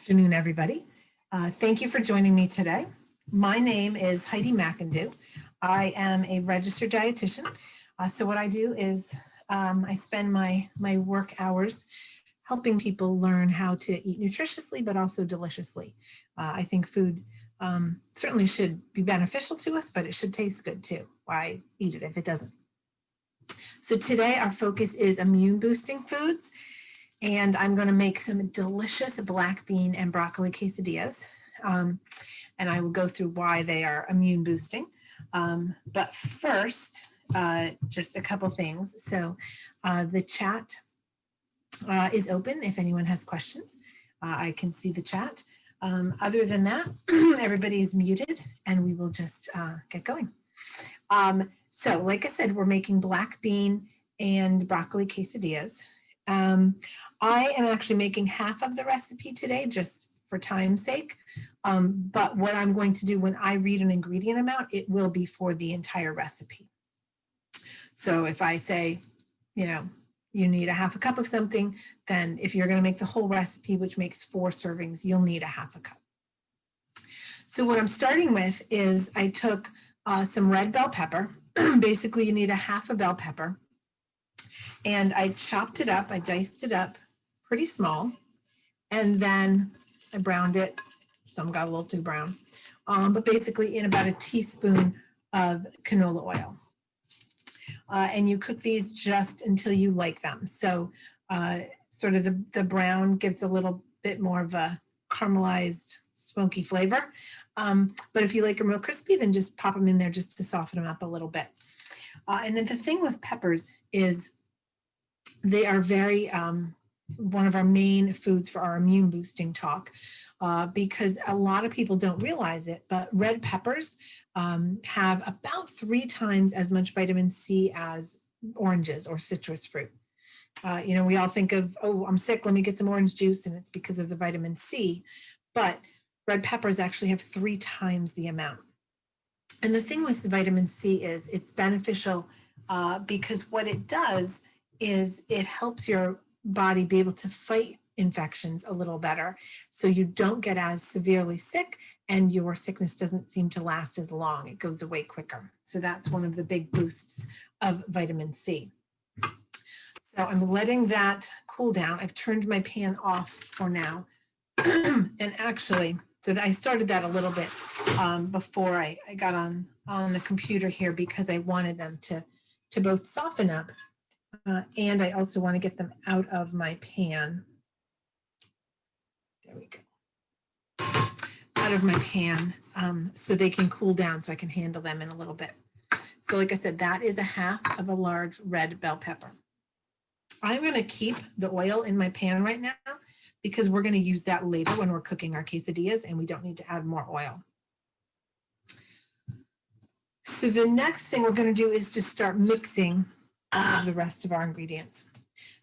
Afternoon, everybody. Thank you for joining me today. My name is Heidi McIndoe. I am a registered dietitian. So what I do is I spend my work hours helping people learn how to eat nutritiously, but also deliciously. I think food certainly should be beneficial to us, but it should taste good too. Why eat it if it doesn't? So today our focus is immune boosting foods. And I'm going to make some delicious black bean and broccoli quesadillas. And I will go through why they are immune boosting. But first, just a couple things. So the chat is open if anyone has questions. I can see the chat. Other than that, everybody is muted and we will just get going. So like I said, we're making black bean and broccoli quesadillas. I am actually making half of the recipe today just for time's sake. But what I'm going to do when I read an ingredient amount, it will be for the entire recipe. So if I say, you need a half a cup of something, then if you're going to make the whole recipe, which makes 4 servings, you'll need a half a cup. So what I'm starting with is I took some red bell pepper. Basically, you need a half a bell pepper. And I chopped it up, I diced it up pretty small, and then I browned it. Some got a little too brown, but basically in about a teaspoon of canola oil. And you cook these just until you like them. So sort of the brown gives a little bit more of a caramelized, smoky flavor. But if you like them real crispy, then just pop them in there just to soften them up a little bit. And then the thing with peppers is they are very, one of our main foods for our immune boosting talk, because a lot of people don't realize it, but red peppers have about 3 times as much vitamin C as oranges or citrus fruit. We all think of, oh, I'm sick, let me get some orange juice, and it's because of the vitamin C, but red peppers actually have 3 times the amount. And the thing with the vitamin C is it's beneficial because what it does is it helps your body be able to fight infections a little better. So you don't get as severely sick and your sickness doesn't seem to last as long. It goes away quicker. So that's one of the big boosts of vitamin C. So I'm letting that cool down. I've turned my pan off for now. And actually, so I started that a little bit before I got on the computer here because I wanted them to both soften up and I also want to get them out of my pan. There we go. Out of my pan so they can cool down so I can handle them in a little bit. So like I said, that is a half of a large red bell pepper. I'm going to keep the oil in my pan right now because we're going to use that later when we're cooking our quesadillas and we don't need to add more oil. So the next thing we're going to do is just start mixing the rest of our ingredients.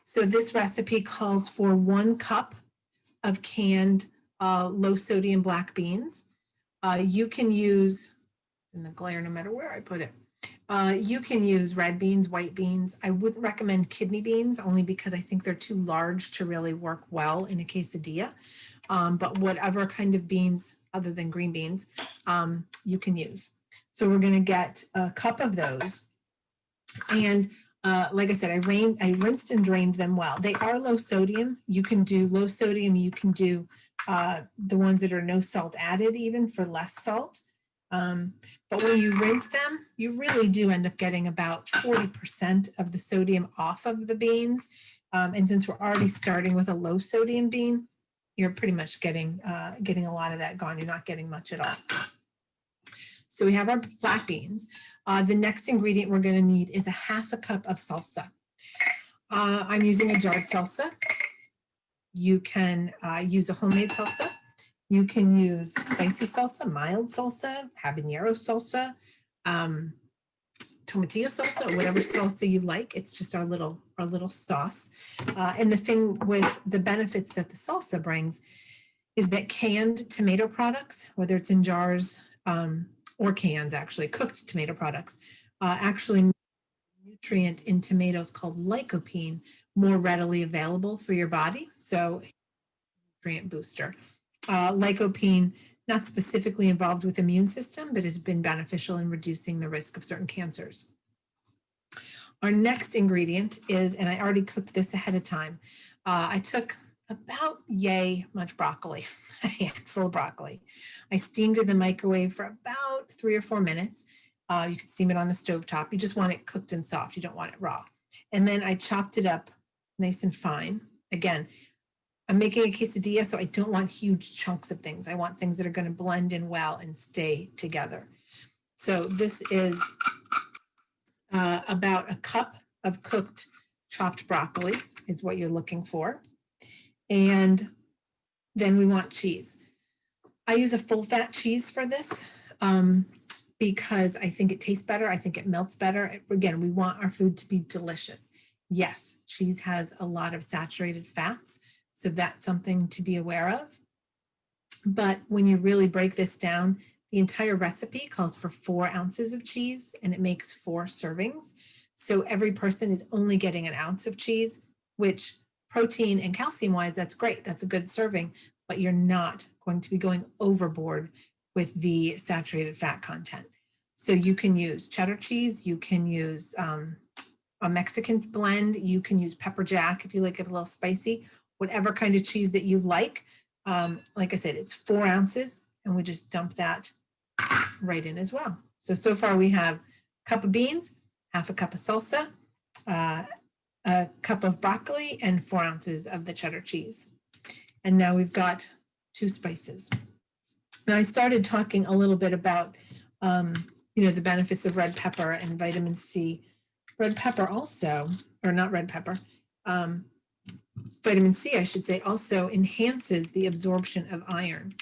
So this recipe calls for 1 cup of canned low sodium black beans. You can use, in the glare no matter where I put it, you can use red beans, white beans. I wouldn't recommend kidney beans only because I think they're too large to really work well in a quesadilla. But whatever kind of beans other than green beans you can use. So we're going to get a cup of those. And like I said, I rinsed and drained them well. They are low sodium. You can do low sodium. You can do the ones that are no salt added even for less salt. But when you rinse them, you really do end up getting about 40% of the sodium off of the beans. And since we're already starting with a low sodium bean, you're pretty much getting a lot of that gone. You're not getting much at all. So we have our black beans. The next ingredient we're going to need is a half a cup of salsa. I'm using a jarred salsa. You can use a homemade salsa. You can use spicy salsa, mild salsa, habanero salsa, tomatillo salsa, or whatever salsa you like. It's just our little sauce. And the thing with the benefits that the salsa brings is that canned tomato products, whether it's in jars or cans, actually cooked tomato products, actually nutrient in tomatoes called lycopene more readily available for your body. So nutrient booster. lycopene, not specifically involved with immune system, but has been beneficial in reducing the risk of certain cancers. Our next ingredient is, and I already cooked this ahead of time, I took about yay much broccoli, a handful of broccoli. I steamed it in the microwave for about 3 or 4 minutes. You can steam it on the stovetop. You just want it cooked and soft. You don't want it raw. And then I chopped it up nice and fine. Again, I'm making a quesadilla, so I don't want huge chunks of things. I want things that are going to blend in well and stay together. So this is about a cup of cooked chopped broccoli is what you're looking for. And then we want cheese. I use a full fat cheese for this because I think it tastes better. I think it melts better. Again, we want our food to be delicious. Yes, cheese has a lot of saturated fats, so that's something to be aware of. But when you really break this down, the entire recipe calls for 4 ounces of cheese and it makes 4 servings. So every person is only getting an ounce of cheese, which protein and calcium wise, that's great. That's a good serving, but you're not going to be going overboard with the saturated fat content. So you can use cheddar cheese, you can use a Mexican blend, you can use pepper jack if you like it a little spicy, whatever kind of cheese that you like. Like I said, it's 4 ounces and we just dump that right in as well. So far we have a cup of beans, half a cup of salsa, a cup of broccoli, and 4 ounces of the cheddar cheese. And now we've got 2 spices. Now I started talking a little bit about, the benefits of red pepper and vitamin C. Red pepper also, or not red pepper, vitamin C, I should say, also enhances the absorption of iron.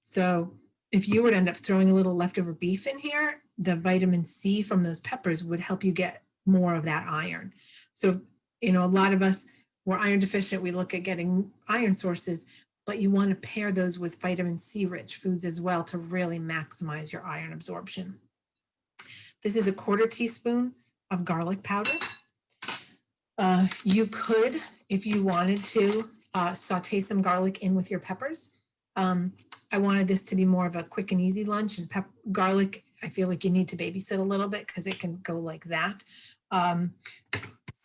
So if you were to end up throwing a little leftover beef in here, the vitamin C from those peppers would help you get more of that iron. So, a lot of us, we're iron deficient. We look at getting iron sources, but you want to pair those with vitamin C rich foods as well to really maximize your iron absorption. This is a 1/4 teaspoon of garlic powder. You could, if you wanted to, saute some garlic in with your peppers. I wanted this to be more of a quick and easy lunch, and garlic, I feel like you need to babysit a little bit because it can go like that.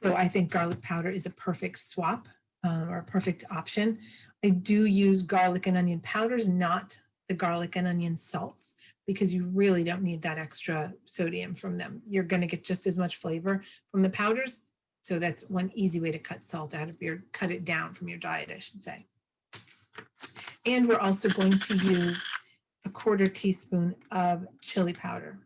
So I think garlic powder is a perfect swap or a perfect option. I do use garlic and onion powders, not the garlic and onion salts, because you really don't need that extra sodium from them. You're going to get just as much flavor from the powders. So that's one easy way to cut salt out of cut it down from your diet, I should say. And we're also going to use a 1/4 teaspoon of chili powder.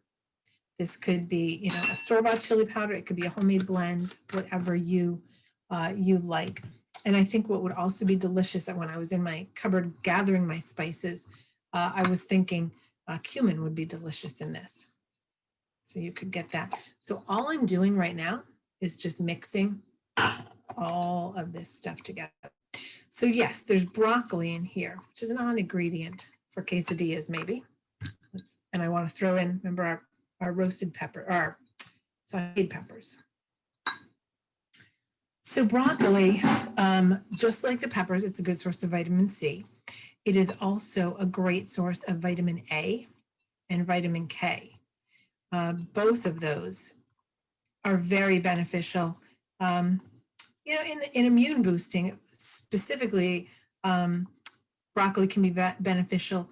This could be, a store-bought chili powder. It could be a homemade blend, whatever you like. And I think what would also be delicious, that when I was in my cupboard gathering my spices, I was thinking cumin would be delicious in this. So you could get that. So all I'm doing right now is just mixing all of this stuff together. So yes, there's broccoli in here, which is a non-ingredient for quesadillas maybe. And I want to throw in, remember our roasted pepper, our sauteed peppers. So broccoli, just like the peppers, it's a good source of vitamin C. It is also a great source of vitamin A and vitamin K. Both of those are very beneficial, in immune boosting. Specifically, broccoli can be beneficial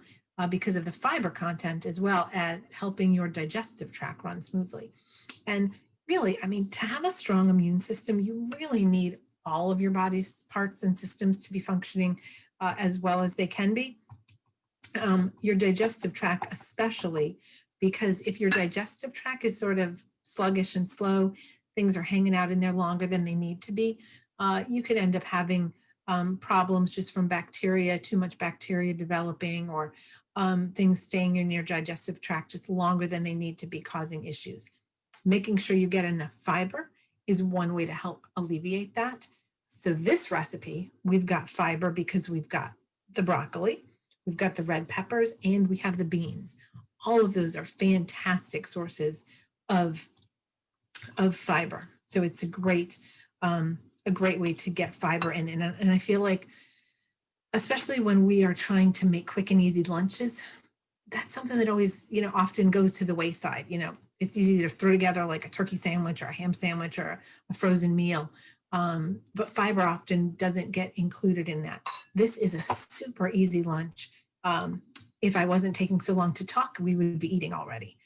because of the fiber content, as well as helping your digestive tract run smoothly. And really, to have a strong immune system, you really need all of your body's parts and systems to be functioning as well as they can be. Your digestive tract especially, because if your digestive tract is sort of sluggish and slow, things are hanging out in there longer than they need to be, you could end up having problems just from bacteria, too much bacteria developing, or things staying in your digestive tract just longer than they need to be, causing issues. Making sure you get enough fiber is one way to help alleviate that. So this recipe, we've got fiber because we've got the broccoli, we've got the red peppers, and we have the beans. All of those are fantastic sources of fiber. So it's a great way to get fiber in. And I feel like especially when we are trying to make quick and easy lunches, that's something that always, often goes to the wayside. It's easy to throw together like a turkey sandwich or a ham sandwich or a frozen meal. But fiber often doesn't get included in that. This is a super easy lunch. If I wasn't taking so long to talk, we would be eating already.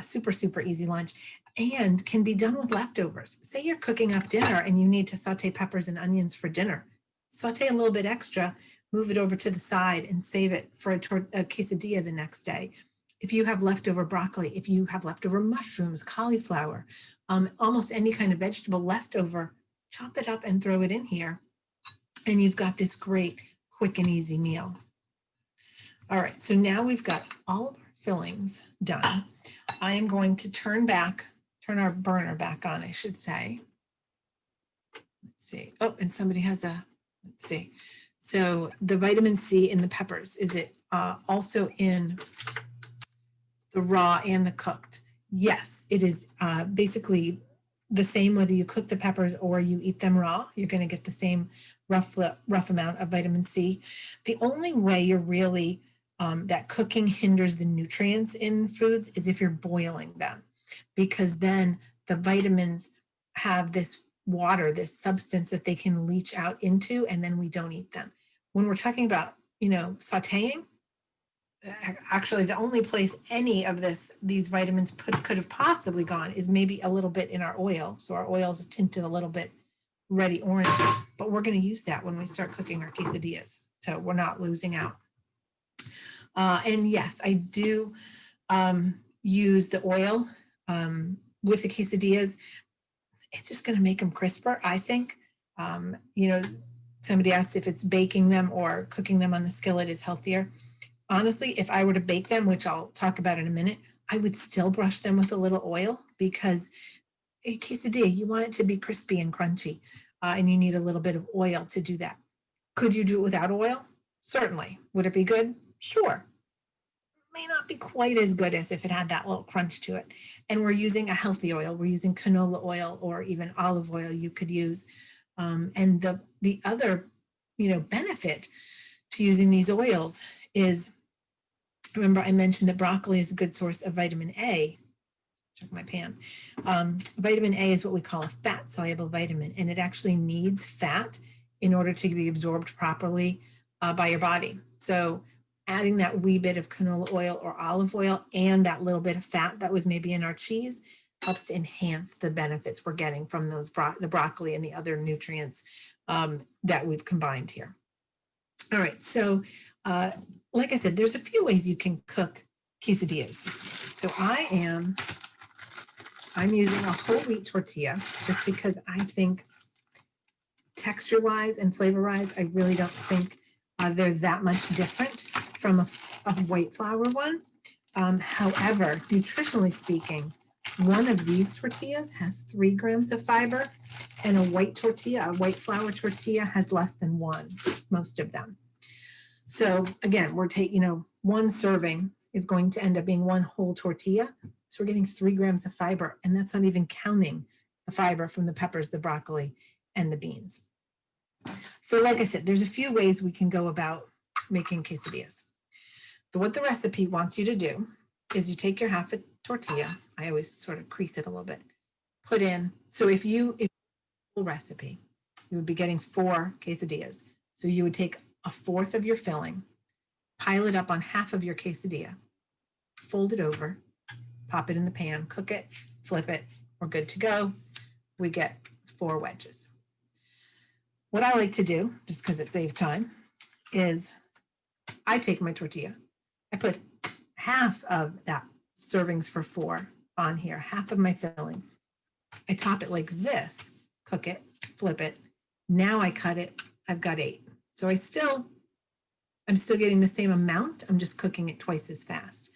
Super, super easy lunch, and can be done with leftovers. Say you're cooking up dinner and you need to saute peppers and onions for dinner. Saute a little bit extra, move it over to the side and save it for a quesadilla the next day. If you have leftover broccoli, if you have leftover mushrooms, cauliflower, almost any kind of vegetable leftover, chop it up and throw it in here. And you've got this great, quick and easy meal. All right, so now we've got all of our fillings done. I am going to turn our burner back on, I should say. Let's see. Oh, and somebody has let's see. So the vitamin C in the peppers, is it also in the raw and the cooked? Yes, it is basically the same whether you cook the peppers or you eat them raw. You're going to get the same rough amount of vitamin C. The only way you're really that cooking hinders the nutrients in foods is if you're boiling them, because then the vitamins have this water, this substance that they can leach out into, and then we don't eat them. When we're talking about, sauteing, actually the only place any of these vitamins could have possibly gone is maybe a little bit in our oil. So our oil is tinted a little bit reddy orange, but we're going to use that when we start cooking our quesadillas. So we're not losing out. And yes, I do use the oil with the quesadillas. It's just going to make them crisper, I think. Somebody asked if it's baking them or cooking them on the skillet is healthier. Honestly, if I were to bake them, which I'll talk about in a minute, I would still brush them with a little oil, because a quesadilla, you want it to be crispy and crunchy, and you need a little bit of oil to do that. Could you do it without oil? Certainly. Would it be good? Sure. May not be quite as good as if it had that little crunch to it. And we're using a healthy oil. We're using canola oil or even olive oil you could use. And the other, benefit to using these oils is, remember I mentioned that broccoli is a good source of vitamin A. Check my pan. Vitamin A is what we call a fat soluble vitamin, and it actually needs fat in order to be absorbed properly by your body. So adding that wee bit of canola oil or olive oil and that little bit of fat that was maybe in our cheese helps to enhance the benefits we're getting from those the broccoli and the other nutrients that we've combined here. All right, so like I said, there's a few ways you can cook quesadillas. So I'm using a whole wheat tortilla just because I think texture-wise and flavor-wise, I really don't think they're that much different from a white flour one. However, nutritionally speaking, one of these tortillas has 3 grams of fiber, and a white flour tortilla has less than 1, most of them. So again, we're taking, one serving is going to end up being 1 whole tortilla. So we're getting 3 grams of fiber, and that's not even counting the fiber from the peppers, the broccoli, and the beans. So like I said, there's a few ways we can go about making quesadillas. So what the recipe wants you to do is you take your half a tortilla. I always sort of crease it a little bit. Put in, so if full recipe, you would be getting 4 quesadillas. So you would take 1/4 of your filling, pile it up on half of your quesadilla, fold it over, pop it in the pan, cook it, flip it, we're good to go. We get 4 wedges. What I like to do, just because it saves time, is I take my tortilla, I put half of that servings for 4 on here, half of my filling. I top it like this, cook it, flip it. Now I cut it, I've got 8. So I'm still getting the same amount, I'm just cooking it twice as fast.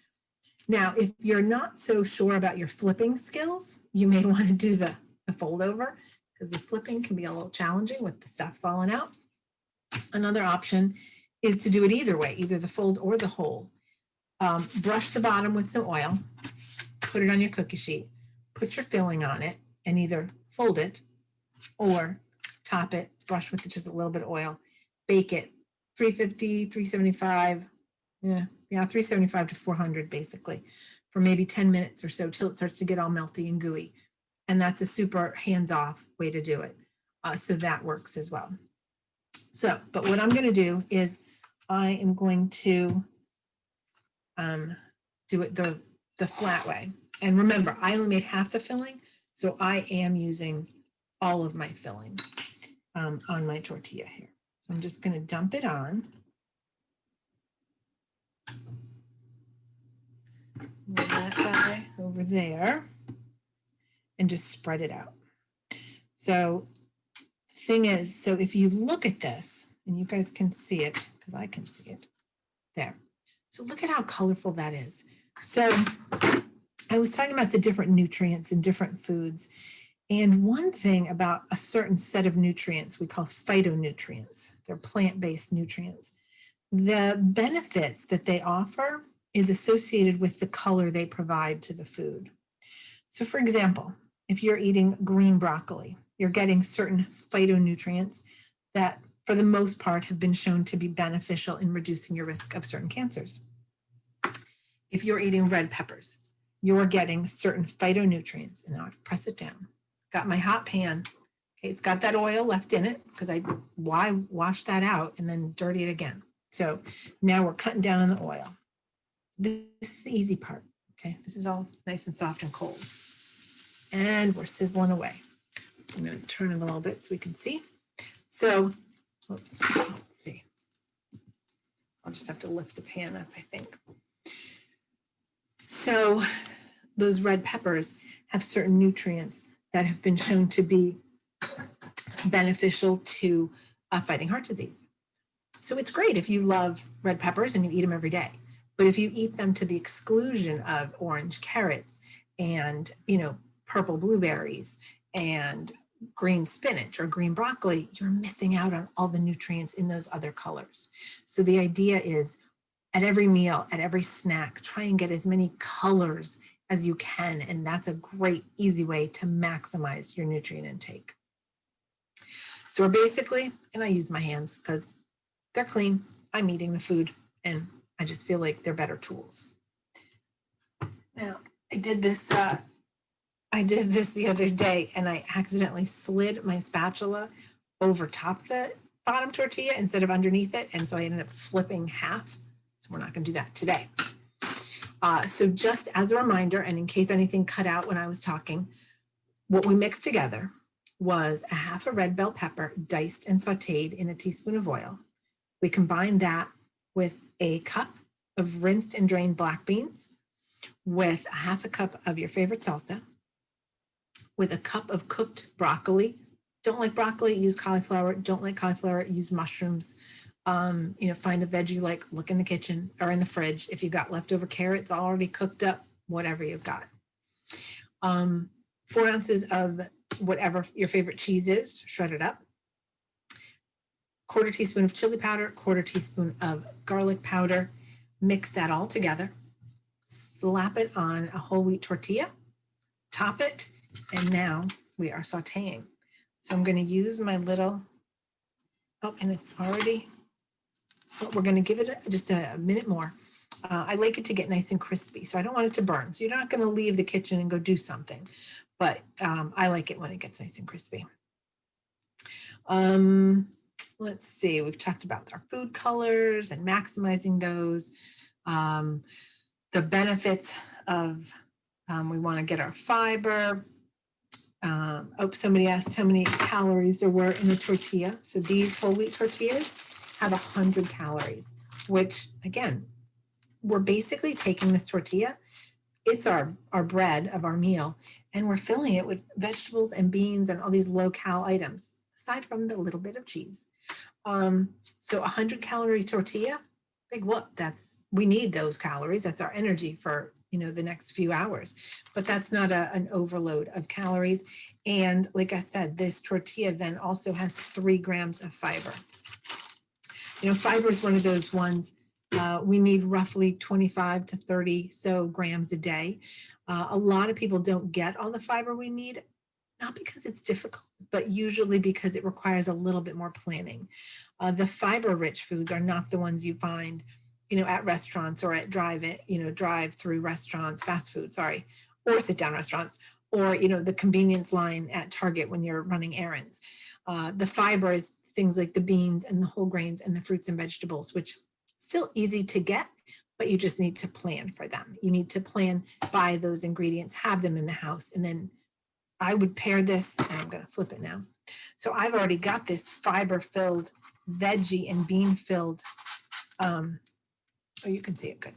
Now, if you're not so sure about your flipping skills, you may want to do the fold over, because the flipping can be a little challenging with the stuff falling out. Another option is to do it either way, either the fold or the whole. Brush the bottom with some oil, put it on your cookie sheet, put your filling on it, and either fold it or top it, brush with just a little bit of oil, bake it 350, 375, yeah, 375 to 400 basically for maybe 10 minutes or so till it starts to get all melty and gooey. And that's a super hands-off way to do it. So that works as well. So, but what I'm going to do is I am going to do it the flat way. And remember, I only made half the filling, so I am using all of my filling on my tortilla here. So I'm just going to dump it on. Move that guy over there and just spread it out. So the thing is, so if you look at this, and you guys can see it, because I can see it, there. So look at how colorful that is. So I was talking about the different nutrients in different foods. And one thing about a certain set of nutrients we call phytonutrients, they're plant-based nutrients. The benefits that they offer is associated with the color they provide to the food. So for example, if you're eating green broccoli, you're getting certain phytonutrients that for the most part have been shown to be beneficial in reducing your risk of certain cancers. If you're eating red peppers, you're getting certain phytonutrients. And now I press it down. Got my hot pan. Okay, it's got that oil left in it because why wash that out and then dirty it again? So now we're cutting down on the oil. This is the easy part. Okay, this is all nice and soft and cold. And we're sizzling away. So I'm going to turn it a little bit so we can see. So, oops, let's see. I'll just have to lift the pan up, I think. So those red peppers have certain nutrients that have been shown to be beneficial to fighting heart disease. So it's great if you love red peppers and you eat them every day. But if you eat them to the exclusion of orange carrots and, purple blueberries and green spinach or green broccoli, you're missing out on all the nutrients in those other colors. So the idea is at every meal, at every snack, try and get as many colors as you can. And that's a great, easy way to maximize your nutrient intake. So we're basically, and I use my hands because they're clean. I'm eating the food and I just feel like they're better tools. Now, I did this the other day and I accidentally slid my spatula over top the bottom tortilla instead of underneath it. And so I ended up flipping half. So we're not going to do that today. So just as a reminder, and in case anything cut out when I was talking, what we mixed together was a half a red bell pepper diced and sauteed in a teaspoon of oil. We combined that with a cup of rinsed and drained black beans, with a half a cup of your favorite salsa, with a cup of cooked broccoli. Don't like broccoli, use cauliflower. Don't like cauliflower, use mushrooms. Find a veggie you like, look in the kitchen or in the fridge. If you got leftover carrots already cooked up, whatever you've got. 4 ounces of whatever your favorite cheese is, shredded up. 1/4 teaspoon of chili powder, 1/4 teaspoon of garlic powder. Mix that all together. Slap it on a whole wheat tortilla, top it, and now we are sauteing. So I'm going to use my little, and it's already, we're going to give it just a minute more. I like it to get nice and crispy, so I don't want it to burn. So you're not going to leave the kitchen and go do something, but I like it when it gets nice and crispy. Let's see, we've talked about our food colors and maximizing those. The benefits of, we want to get our fiber. Somebody asked how many calories there were in a tortilla. So these whole wheat tortillas have 100 calories, which again, we're basically taking this tortilla, it's our bread of our meal, and we're filling it with vegetables and beans and all these low-cal items, aside from the little bit of cheese. So 100 calorie tortilla, big whoop, we need those calories. That's our energy for, the next few hours, but that's not an overload of calories. And like I said, this tortilla then also has 3 grams of fiber. Fiber is one of those ones, we need roughly 25 to 30 grams a day. A lot of people don't get all the fiber we need, not because it's difficult, but usually because it requires a little bit more planning. The fiber-rich foods are not the ones you find, at restaurants or at drive-through restaurants, fast food, sorry, or sit-down restaurants, or, the convenience line at Target when you're running errands. The fiber is things like the beans and the whole grains and the fruits and vegetables, which still easy to get, but you just need to plan for them. You need to plan, buy those ingredients, have them in the house, and then I would pair this, and I'm going to flip it now. So I've already got this fiber-filled, veggie and bean-filled, oh, you can see it good,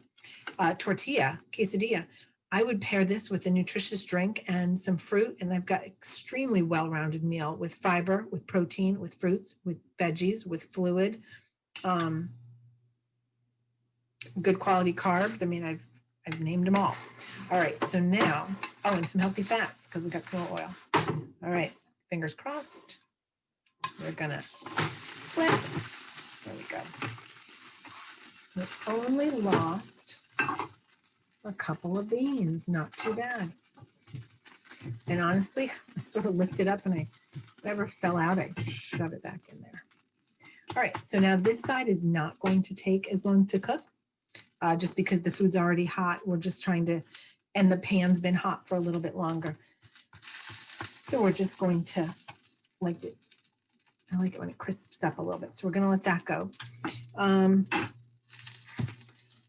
tortilla, quesadilla. I would pair this with a nutritious drink and some fruit, and I've got extremely well-rounded meal with fiber, with protein, with fruits, with veggies, with fluid, good quality carbs. I mean, I've named them all. All right, so now, and some healthy fats because we got canola oil. All right, fingers crossed. We're gonna flip. There we go. We only lost a couple of beans, not too bad. And honestly, I sort of lift it up and whatever fell out, I shove it back in there. All right, so now this side is not going to take as long to cook, just because the food's already hot. We're just trying to, and the pan's been hot for a little bit longer. So we're just going to, I like it when it crisps up a little bit. So we're gonna let that go.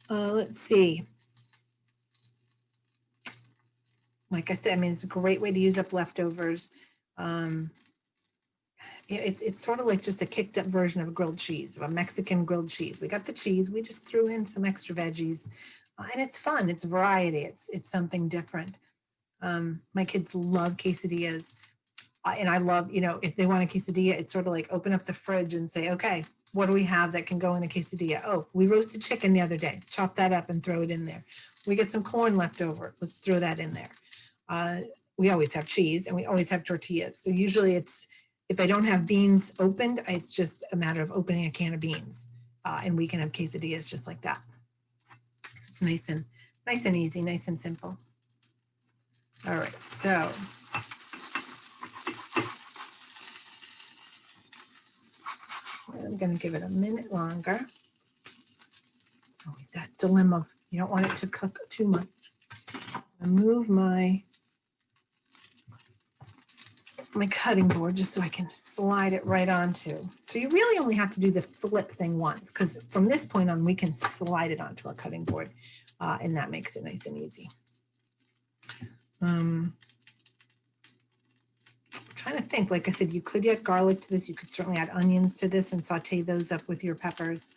Let's see. Like I said, I mean, it's a great way to use up leftovers. It's sort of like just a kicked up version of a grilled cheese, of a Mexican grilled cheese. We got the cheese, we just threw in some extra veggies, and it's fun. It's variety. It's something different. My kids love quesadillas, and I love, if they want a quesadilla, it's sort of like open up the fridge and say, okay, what do we have that can go in a quesadilla? Oh, we roasted chicken the other day. Chop that up and throw it in there. We get some corn left over. Let's throw that in there. We always have cheese and we always have tortillas. So usually if I don't have beans opened, it's just a matter of opening a can of beans, and we can have quesadillas just like that. So it's nice and easy, nice and simple. All right, so I'm going to give it a minute longer. Always that dilemma. You don't want it to cook too much. I move my cutting board just so I can slide it right onto. So you really only have to do the flip thing once, because from this point on, we can slide it onto our cutting board, and that makes it nice and easy. I'm trying to think, like I said, you could add garlic to this. You could certainly add onions to this and saute those up with your peppers.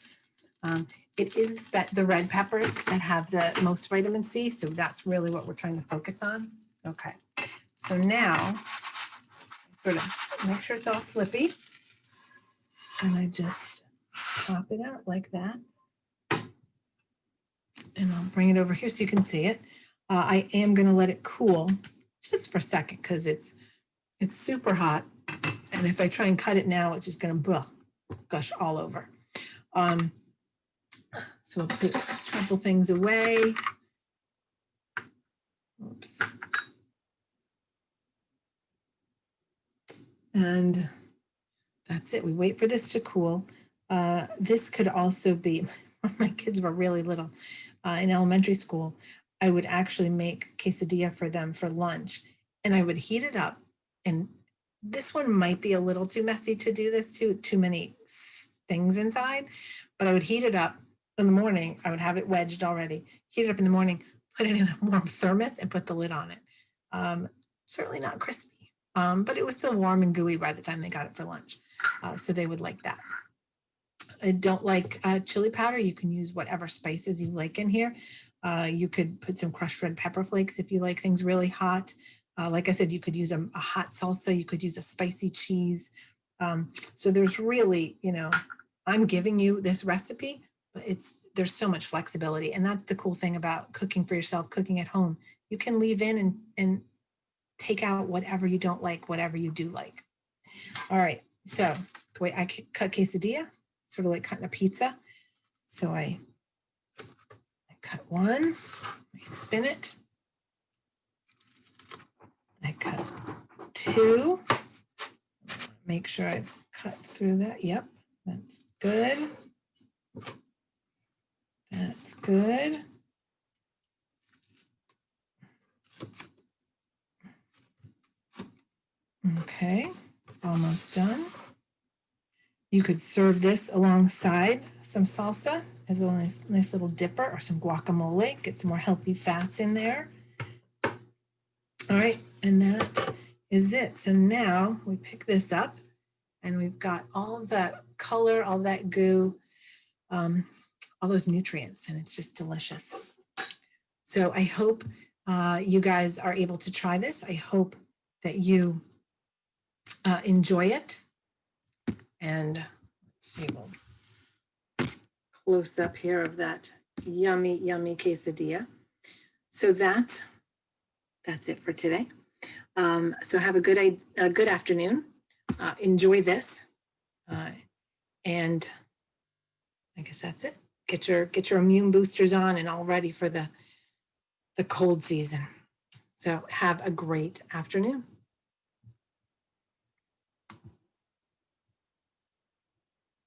It is the red peppers that have the most vitamin C, so that's really what we're trying to focus on. Okay, so now sort of make sure it's all slippy, and I just pop it out like that, and I'll bring it over here so you can see it. I am going to let it cool just for a second because it's super hot, and if I try and cut it now, it's just going to gush all over. So I'll put a couple things away. Oops. And that's it. We wait for this to cool. This could also be, my kids were really little, in elementary school, I would actually make quesadilla for them for lunch, and I would heat it up. And this one might be a little too messy to do this, too many things inside, but I would heat it up in the morning. I would have it wedged already, heat it up in the morning, put it in a warm thermos and put the lid on it. Certainly not crispy, but it was still warm and gooey by the time they got it for lunch. So they would like that. I don't like chili powder. You can use whatever spices you like in here. You could put some crushed red pepper flakes if you like things really hot. Like I said, you could use a hot salsa. You could use a spicy cheese. So there's really, I'm giving you this recipe, but there's so much flexibility. And that's the cool thing about cooking for yourself, cooking at home. You can leave in and take out whatever you don't like, whatever you do like. All right, so the way I cut quesadilla, sort of like cutting a pizza. So I cut one, I spin it, I cut two, make sure I've cut through that. Yep, that's good. That's good. Okay, almost done. You could serve this alongside some salsa as a nice little dipper, or some guacamole, get some more healthy fats in there. All right, and that is it. So now we pick this up and we've got all of that color, all that goo, all those nutrients, and it's just delicious. So I hope you guys are able to try this. I hope that you enjoy it. And let's see, we'll close up here of that yummy, yummy quesadilla. So that's it for today. So have a good afternoon. Enjoy this, and I guess that's it. Get your immune boosters on and all ready for the cold season. So have a great afternoon.